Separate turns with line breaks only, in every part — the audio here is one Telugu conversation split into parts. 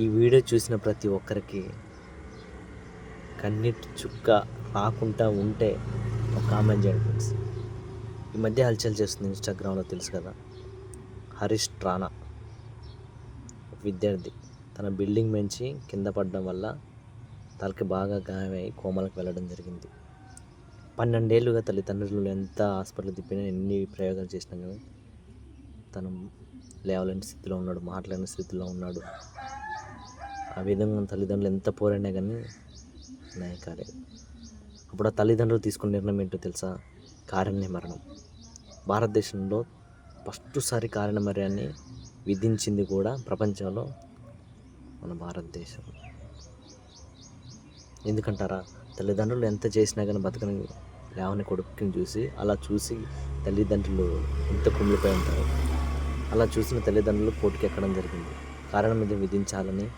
ఈ వీడియో చూసిన ప్రతి ఒక్కరికి కన్నీటి చుక్క రాకుండా ఉంటే ఒక కామెంట్ చేయండి ఫ్రెండ్స్. ఈ మధ్య హల్చల్ చేస్తుంది ఇన్స్టాగ్రామ్లో, తెలుసు కదా. హరీష్ రాణా ఒక విద్యార్థి తన బిల్డింగ్ నుంచి కింద పడడం వల్ల తలకి బాగా గాయమై కోమలకు వెళ్ళడం జరిగింది. 12 ఏళ్ళుగా తల్లిదండ్రులు ఎంత హాస్పిటల్ తిప్పినా, ఎన్ని ప్రయోగాలు చేసినా కానీ తను లేవలేని స్థితిలో ఉన్నాడు, మాట్లాడని స్థితిలో ఉన్నాడు. ఆ విధంగా తల్లిదండ్రులు ఎంత పోరాడినా కానీ నయం కాలేదు. అప్పుడు ఆ తల్లిదండ్రులు తీసుకున్న నిర్ణయం ఏంటో తెలుసా? కారుణ్య మరణం. భారతదేశంలో ఫస్ట్ సారి కారుణ్య మరణాన్ని విధించింది కూడా ప్రపంచంలో మన భారతదేశం. ఎందుకంటారా? తల్లిదండ్రులు ఎంత చేసినా కానీ బతకని లేవని కొడుకుని చూసి, అలా చూసి తల్లిదండ్రులు ఎంత కుమిలిపోయి ఉంటారు. అలా చూసిన తల్లిదండ్రులు కోర్టుకి ఎక్కడం జరిగింది. కారణం మీద విధించాలని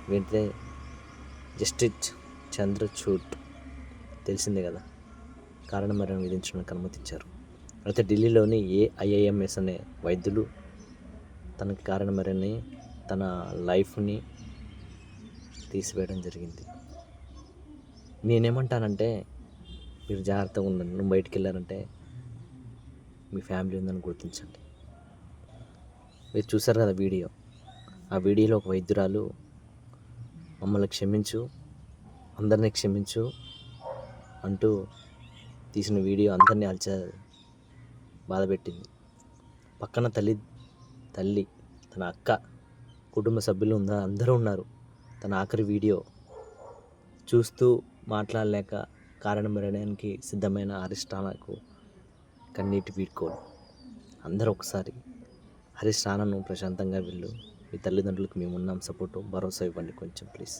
వెంటనే జస్టిస్ చంద్రచూడ్, తెలిసిందే కదా, కారణ మరణం విధించడానికి అనుమతించారు. అయితే ఢిల్లీలోని AIIMS అనే వైద్యులు తనకి కారణ మరణి, తన లైఫ్ని తీసివేయడం జరిగింది. నేనేమంటానంటే, మీరు జాగ్రత్తగా ఉండండి. నువ్వు బయటికి వెళ్ళారంటే మీ ఫ్యామిలీ ఉందని గుర్తించండి. మీరు చూసారు కదా వీడియో. ఆ వీడియోలో ఒక వైద్యురాలు మమ్మల్ని క్షమించు, అందరినీ క్షమించు అంటూ తీసిన వీడియో అందరినీ బాధపెట్టింది. పక్కన తల్లి, తన అక్క, కుటుంబ సభ్యులు అందరూ ఉన్నారు. తన ఆఖరి వీడియో చూస్తూ మాట్లాడలేక కారణ మరణానికి సిద్ధమైన హరీష్ రాణాకు కన్నీటి వీడ్కోలు. అందరూ ఒకసారి హరీష్ రాణాను ప్రశాంతంగా వెళ్ళు, మీ తల్లిదండ్రులకు మేము ఉన్నాం, సపోర్టు, భరోసా ఇవ్వండి కొంచెం ప్లీజ్.